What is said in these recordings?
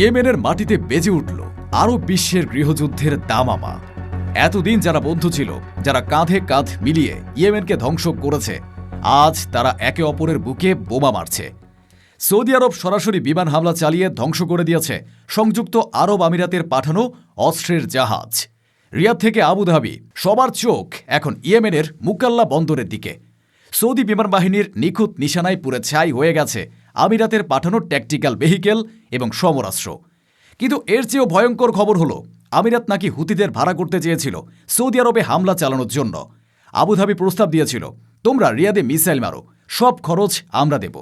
ইয়েমেনের মাটিতে বেজে উঠল আরও বিশ্বের গৃহযুদ্ধের দামামা। এতদিন যারা বন্ধু ছিল, যারা কাঁধে কাঁধ মিলিয়ে ইয়েমেনকে ধ্বংস করেছে, আজ তারা একে অপরের বুকে বোমা মারছে। সৌদি আরব সরাসরি বিমান হামলা চালিয়ে ধ্বংস করে দিয়েছে সংযুক্ত আরব আমিরাতের পাঠানো অস্ত্রের জাহাজ। রিয়াদ থেকে আবুধাবি, সবার চোখ এখন ইয়েমেনের মুকাল্লা বন্দরের দিকে। সৌদি বিমান বাহিনীর নিখুঁত নিশানায় পুরে ছাই হয়ে গেছে আমিরাতের পাঠানো ট্যাকটিক্যাল ভেহিকেল এবং সমরাস্ত্র। কিন্তু এর চেয়েও ভয়ঙ্কর খবর হলো, আমিরাত নাকি হুতিদের ভাড়া করতে চেয়েছিল সৌদি আরবে হামলা চালানোর জন্য। আবুধাবি প্রস্তাব দিয়েছিল, তোমরা রিয়াদে মিসাইল মারো, সব খরচ আমরা দেব।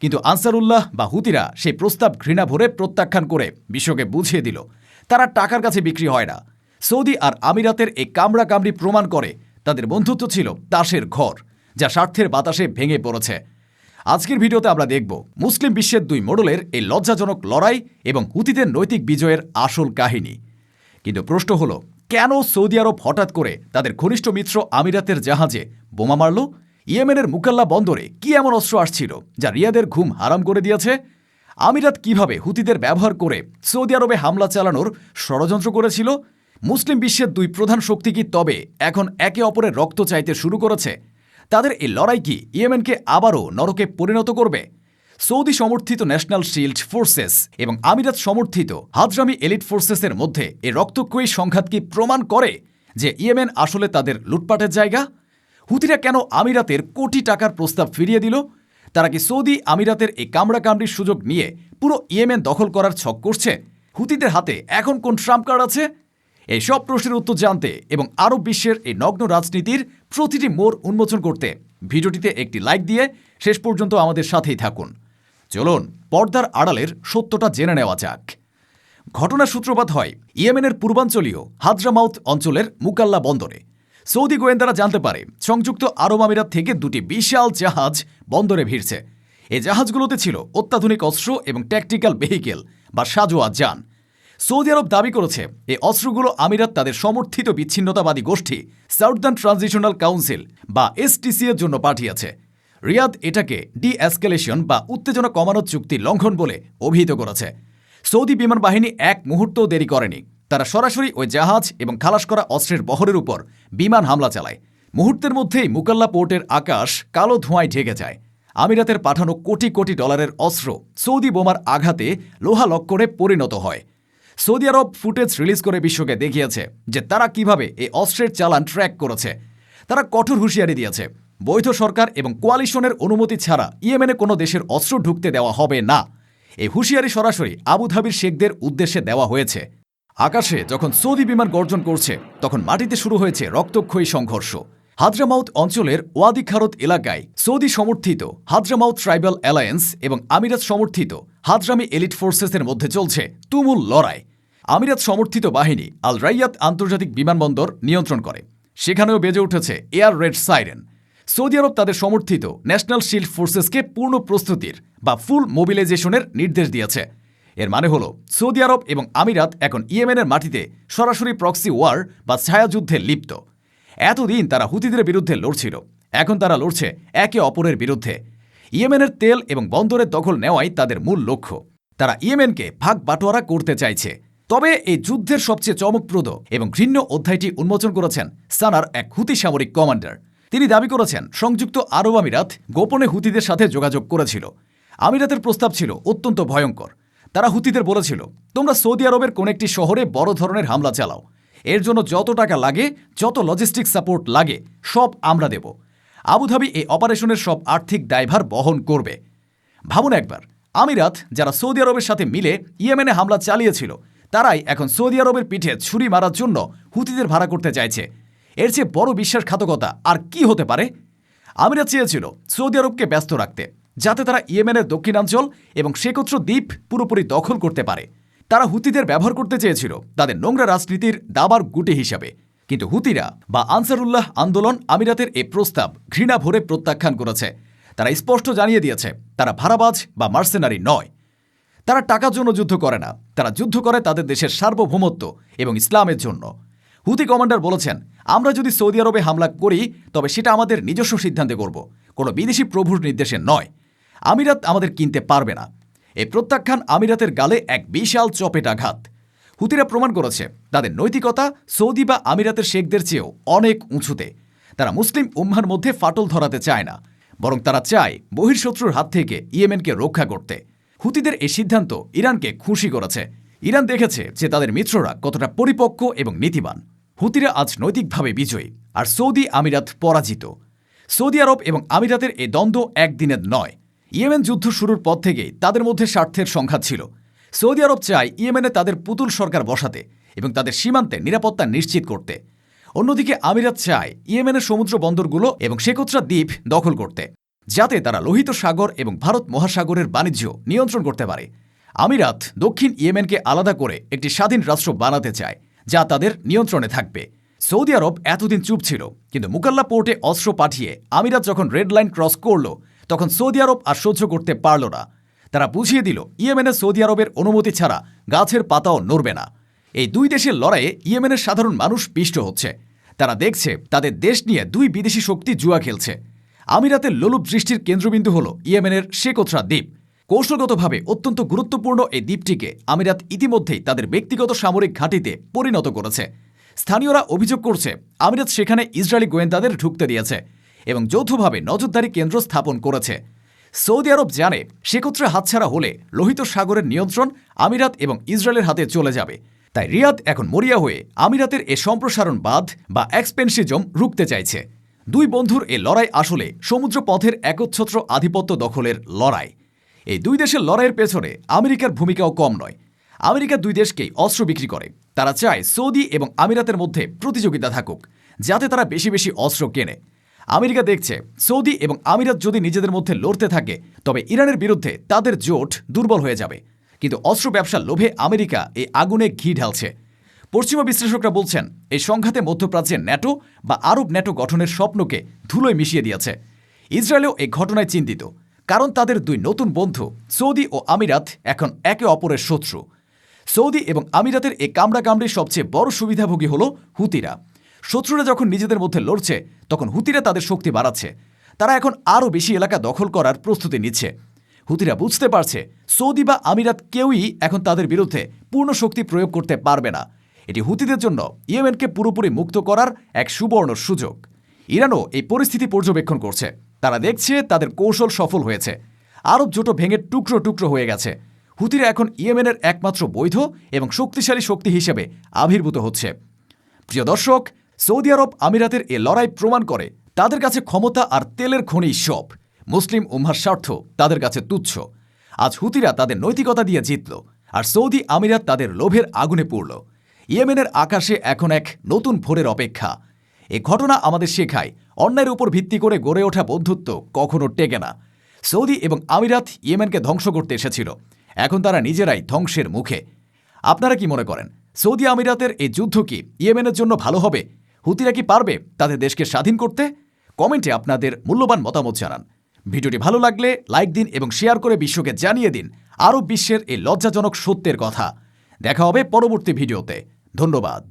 কিন্তু আনসারুল্লাহ বা হুতিরা সেই প্রস্তাব ঘৃণা ভরে প্রত্যাখ্যান করে বিশ্বকে বুঝিয়ে দিল, তারা টাকার কাছে বিক্রি হয় না। সৌদি আর আমিরাতের এই কামড়াকামড়ি প্রমাণ করে তাদের বন্ধুত্ব ছিল তাসের ঘর, যা স্বার্থের বাতাসে ভেঙে পড়েছে। আজকের ভিডিওতে আমরা দেখব মুসলিম বিশ্বের দুই মডেলের এই লজ্জাজনক লড়াই এবং হুতিদের নৈতিক বিজয়ের আসল কাহিনী। কিন্তু প্রশ্ন হলো, কেন সৌদি আরব হঠাৎ করে তাদের ঘনিষ্ঠ মিত্র আমিরাতের জাহাজে বোমা মারল? ইয়েমেনের মুকাল্লা বন্দরে কি এমন অস্ত্র আসছিল যা রিয়াদের ঘুম হারাম করে দিয়েছে? আমিরাত কিভাবে হুতিদের ব্যবহার করে সৌদি আরবে হামলা চালানোর ষড়যন্ত্র করেছিল? মুসলিম বিশ্বের দুই প্রধান শক্তি কি তবে এখন একে অপরের রক্ত চাইতে শুরু করেছে? তাদের এই লড়াই কি ইয়েমেনকে আবারও নরকে পরিণত করবে? সৌদি সমর্থিত ন্যাশনাল শিল্ড ফোর্সেস এবং আমিরাত সমর্থিত হাজরামি এলিট ফোর্সেসের মধ্যে এই রক্তক্ষয়ী সংঘাত কি প্রমাণ করে যে ইয়েমেন আসলে তাদের লুটপাটের জায়গা? হুতিরা কেন আমিরাতের কোটি টাকার প্রস্তাব ফিরিয়ে দিল? তারা কি সৌদি আমিরাতের এই কামড়াকামড়ির সুযোগ নিয়ে পুরো ইয়েমেন দখল করার ছক করছে? হুতিদের হাতে এখন কোন ট্রাম্প কার্ড আছে? এই সব প্রশ্নের উত্তর জানতে এবং আরব বিশ্বের এই নগ্ন রাজনীতির প্রতিটি মোড় উন্মোচন করতে ভিডিওটিতে একটি লাইক দিয়ে শেষ পর্যন্ত আমাদের সাথেই থাকুন। চলুন পর্দার আড়ালের সত্যটা জেনে নেওয়া যাক। ঘটনার সূত্রপাত হয় ইয়েমেনের পূর্বাঞ্চলীয় হাজরামাউত অঞ্চলের মুকাল্লা বন্দরে। সৌদি গোয়েন্দারা জানতে পারে সংযুক্ত আরব আমিরাত থেকে দুটি বিশাল জাহাজ বন্দরে ভিড়ছে। এই জাহাজগুলোতে ছিল অত্যাধুনিক অস্ত্র এবং ট্যাকটিক্যাল ভেহিকেল বা সাজোয়া যান। সৌদি আরব দাবি করেছে এই অস্ত্রগুলো আমিরাত তাদের সমর্থিত বিচ্ছিন্নতাবাদী গোষ্ঠী সাউদার্ন ট্রানজিশনাল কাউন্সিল বা এসটিসি এর জন্য পাঠিয়েছে। রিয়াদ এটাকে ডি-এসকেলেশন বা উত্তেজনা কমানোর চুক্তি লঙ্ঘন বলে অভিহিত করেছে। সৌদি বিমান বাহিনী এক মুহূর্তও দেরি করেনি। তারা সরাসরি ওই জাহাজ এবং খালাস করা অস্ত্রের বহরের উপর বিমান হামলা চালায়। মুহূর্তের মধ্যেই মুকাল্লা পোর্টের আকাশ কালো ধোঁয়ায় ঢেকে যায়। আমিরাতের পাঠানো কোটি কোটি ডলারের অস্ত্র সৌদি বোমার আঘাতে লোহা লক্করে পরিণত হয়। সৌদি আরব ফুটেজ রিলিজ করে বিশ্বকে দেখিয়েছে যে তারা কিভাবে এই অস্ত্রের চালান ট্র্যাক করেছে। তারা কঠোর হুঁশিয়ারি দিয়েছে, বৈধ সরকার এবং কোয়ালিশনের অনুমতি ছাড়া ইয়েমেনে কোনো দেশের অস্ত্র ঢুকতে দেওয়া হবে না। এই হুঁশিয়ারি সরাসরি আবুধাবির শেখদের উদ্দেশ্যে দেওয়া হয়েছে। আকাশে যখন সৌদি বিমান গর্জন করছে, তখন মাটিতে শুরু হয়েছে রক্তক্ষয়ী সংঘর্ষ। হাজরামাউত অঞ্চলের ওয়াদি খারত এলাকায় সৌদি সমর্থিত হাজরামাউত ট্রাইবাল অ্যালায়েন্স এবং আমিরাত সমর্থিত হাজরামি এলিট ফোর্সেসের মধ্যে চলছে তুমুল লড়াই। আমিরাত সমর্থিত বাহিনী আল রাইয়াত আন্তর্জাতিক বিমানবন্দর নিয়ন্ত্রণ করে। সেখানেও বেজে উঠেছে এয়ার রেড সাইরেন। সৌদি আরব তাদের সমর্থিত ন্যাশনাল শিল্ড ফোর্সেসকে পূর্ণ প্রস্তুতির বা ফুল মোবিলাইজেশনের নির্দেশ দিয়েছে। এর মানে হলো সৌদি আরব এবং আমিরাত এখন ইয়েমেনের মাটিতে সরাসরি প্রক্সি ওয়ার বা ছায়াযুদ্ধে লিপ্ত। এতদিন তারা হুতিদের বিরুদ্ধে লড়ছিল, এখন তারা লড়ছে একে অপরের বিরুদ্ধে। ইয়েমেনের তেল এবং বন্দরের দখল নেওয়াই তাদের মূল লক্ষ্য। তারা ইয়েমেনকে ভাগ বাটোয়ারা করতে চাইছে। তবে এই যুদ্ধের সবচেয়ে চমকপ্রদ এবং ঘৃণ্য অধ্যায়টি উন্মোচন করেছেন সানার এক হুতি সামরিক কমান্ডার। তিনি দাবি করেছেন সংযুক্ত আরব আমিরাত গোপনে হুতিদের সাথে যোগাযোগ করেছিল। আমিরাতের প্রস্তাব ছিল অত্যন্ত ভয়ঙ্কর। তারা হুতিদের বলেছিল, তোমরা সৌদি আরবের কোন একটি শহরে বড় ধরনের হামলা চালাও, এর জন্য যত টাকা লাগে, যত লজিস্টিক সাপোর্ট লাগে, সব আমরা দেব। আবুধাবি এই অপারেশনের সব আর্থিক দায়ভার বহন করবে। ভাবুন একবার, আমিরাত যারা সৌদি আরবের সাথে মিলে ইয়েমেনে হামলা চালিয়েছিল, তারাই এখন সৌদি আরবের পিঠে ছুরি মারার জন্য হুতিদের ভাড়া করতে চাইছে। এর চেয়ে বড় বিশ্বাসঘাতকতা আর কি হতে পারে? আমিরাত চেয়েছিল সৌদি আরবকে ব্যস্ত রাখতে, যাতে তারা ইয়েমেনের দক্ষিণাঞ্চল এবং সেকত্র দ্বীপ পুরোপুরি দখল করতে পারে। তারা হুতিদের ব্যবহার করতে চেয়েছিল তাদের নোংরা রাজনীতির দাবার গুটি হিসাবে। কিন্তু হুতিরা বা আনসারুল্লাহ আন্দোলন আমিরাতের এই প্রস্তাব ঘৃণা ভরে প্রত্যাখ্যান করেছে। তারা স্পষ্ট জানিয়ে দিয়েছে তারা ভাড়াবাজ বা মার্সেনারি নয়। তারা টাকার জন্য যুদ্ধ করে না, তারা যুদ্ধ করে তাদের দেশের সার্বভৌমত্ব এবং ইসলামের জন্য। হুতি কমান্ডার বলেছেন, আমরা যদি সৌদি আরবে হামলা করি তবে সেটা আমাদের নিজস্ব সিদ্ধান্তে করব, কোনো বিদেশি প্রভুর নির্দেশে নয়। আমিরাত আমাদের কিনতে পারবে না। এই প্রত্যাখ্যান আমিরাতের গালে এক বিশাল চপেটাঘাত। হুতিরা প্রমাণ করেছে তাদের নৈতিকতা সৌদি বা আমিরাতের শেখদের চেয়েও অনেক উঁচুতে। তারা মুসলিম উম্মার মধ্যে ফাটল ধরাতে চায় না, বরং তারা চায় বহির্শত্রুর হাত থেকে ইয়েমেনকে রক্ষা করতে। হুতিদের এই সিদ্ধান্ত ইরানকে খুশি করেছে। ইরান দেখেছে যে তাদের মিত্ররা কতটা পরিপক্ক এবং নীতিবান। হুতিরা আজ নৈতিকভাবে বিজয়ী, আর সৌদি আমিরাত পরাজিত। সৌদি আরব এবং আমিরাতের এই দ্বন্দ্ব একদিনের নয়। ইয়েমেন যুদ্ধ শুরুর পর থেকেই তাদের মধ্যে স্বার্থের সংঘাত ছিল। সৌদি আরব চায় ইয়েমেনে তাদের পুতুল সরকার বসাতে এবং তাদের সীমান্তে নিরাপত্তা নিশ্চিত করতে। অন্যদিকে আমিরাত চায় ইয়েমেনের সমুদ্র বন্দরগুলো এবং শেকোত্রা দ্বীপ দখল করতে, যাতে তারা লোহিত সাগর এবং ভারত মহাসাগরের বাণিজ্য নিয়ন্ত্রণ করতে পারে। আমিরাত দক্ষিণ ইয়েমেনকে আলাদা করে একটি স্বাধীন রাষ্ট্র বানাতে চায়, যা তাদের নিয়ন্ত্রণে থাকবে। সৌদি আরব এতদিন চুপ ছিল, কিন্তু মুকাল্লা পোর্টে অস্ত্র পাঠিয়ে আমিরাত যখন রেড লাইন ক্রস করল, তখন সৌদি আরব আর সহ্য করতে পারল না। তারা বুঝিয়ে দিল ইয়েমেনে সৌদি আরবের অনুমতি ছাড়া গাছের পাতাও নড়বে না। এই দুই দেশের লড়াইয়ে ইয়েমেনের সাধারণ মানুষ পিষ্ট হচ্ছে। তারা দেখছে তাদের দেশ নিয়ে দুই বিদেশি শক্তি জুয়া খেলছে। আমিরাতের লোলুপ দৃষ্টির কেন্দ্রবিন্দু হল ইয়েমেনের শেকোত্রা দ্বীপ। কৌশলগতভাবে অত্যন্ত গুরুত্বপূর্ণ এই দ্বীপটিকে আমিরাত ইতিমধ্যেই তাদের ব্যক্তিগত সামরিক ঘাঁটিতে পরিণত করেছে। স্থানীয়রা অভিযোগ করছে আমিরাত সেখানে ইসরায়েলি গোয়েন্দাদের ঢুকতে দিয়েছে এবং যৌথভাবে নজরদারি কেন্দ্র স্থাপন করেছে। সৌদি আরব জানে শেকোত্রা হাতছাড়া হলে লোহিত সাগরের নিয়ন্ত্রণ আমিরাত এবং ইসরায়েলের হাতে চলে যাবে। তাই রিয়াদ এখন মরিয়া হয়ে আমিরাতের এ সম্প্রসারণ বাঁধ বা এক্সপেনশিজম রুখতে চাইছে। দুই বন্ধুর এ লড়াই আসলে সমুদ্র পথের একচ্ছত্র আধিপত্য দখলের লড়াই। এই দুই দেশের লড়াইয়ের পেছনে আমেরিকার ভূমিকাও কম নয়। আমেরিকা দুই দেশকেই অস্ত্র বিক্রি করে। তারা চায় সৌদি এবং আমিরাতের মধ্যে প্রতিযোগিতা থাকুক, যাতে তারা বেশি বেশি অস্ত্র কেনে। আমেরিকা দেখছে সৌদি এবং আমিরাত যদি নিজেদের মধ্যে লড়তে থাকে, তবে ইরানের বিরুদ্ধে তাদের জোট দুর্বল হয়ে যাবে। কিন্তু অস্ত্র ব্যবসার লোভে আমেরিকা এই আগুনে ঘি ঢালছে। পশ্চিমা বিশ্লেষকরা বলছেন এই সংঘাতে মধ্যপ্রাচ্যের ন্যাটো বা আরব ন্যাটো গঠনের স্বপ্নকে ধুলোয় মিশিয়ে দিয়েছে। ইসরায়েলও এই ঘটনায় চিন্তিত, কারণ তাদের দুই নতুন বন্ধু সৌদি ও আমিরাত এখন একে অপরের শত্রু। সৌদি এবং আমিরাতের এই কামড়াকামড়ির সবচেয়ে বড় সুবিধাভোগী হল হুতিরা। শত্রুরা যখন নিজেদের মধ্যে লড়ছে, তখন হুতিরা তাদের শক্তি বাড়াচ্ছে। তারা এখন আরও বেশি এলাকা দখল করার প্রস্তুতি নিচ্ছে। হুতিরা বুঝতে পারছে সৌদি বা আমিরাত কেউই এখন তাদের বিরুদ্ধে পূর্ণ শক্তি প্রয়োগ করতে পারবে না। এটি হুতিদের জন্য ইয়েমেনকে পুরোপুরি মুক্ত করার এক সুবর্ণ সুযোগ। ইরানও এই পরিস্থিতি পর্যবেক্ষণ করছে। তারা দেখছে তাদের কৌশল সফল হয়েছে। আরব জোট ভেঙে টুকরো টুকরো হয়ে গেছে। হুতিরা এখন ইয়েমেনের একমাত্র বৈধ এবং শক্তিশালী শক্তি হিসেবে আবির্ভূত হচ্ছে। প্রিয় দর্শক, সৌদি আরব আমিরাতের এ লড়াই প্রমাণ করে তাদের কাছে ক্ষমতা আর তেলের খনি সব। মুসলিম উম্মার স্বার্থ তাদের কাছে তুচ্ছ। আজ হুতিরা তাদের নৈতিকতা দিয়ে জিতল, আর সৌদি আমিরাত তাদের লোভের আগুনে পুড়ল। ইয়েমেনের আকাশে এখন এক নতুন ভোরের অপেক্ষা। এ ঘটনা আমাদের শেখায় অন্যায়ের উপর ভিত্তি করে গড়ে ওঠা বন্ধুত্ব কখনো টেকে না। সৌদি এবং আমিরাত ইয়েমেনকে ধ্বংস করতে এসেছিল, এখন তারা নিজেরাই ধ্বংসের মুখে। আপনারা কি মনে করেন, সৌদি আমিরাতের এই যুদ্ধ কি ইয়েমেনের জন্য ভালো হবে? হুতিরা কি পারবে তাদের দেশকে স্বাধীন করতে? কমেন্টে আপনাদের মূল্যবান মতামত জানান। ভিডিওটি ভালো লাগলে লাইক দিন এবং শেয়ার করে বিশ্বকে জানিয়ে দিন আরব বিশ্বের এই লজ্জাজনক সত্যের কথা। দেখা হবে পরবর্তী ভিডিওতে। ধন্যবাদ।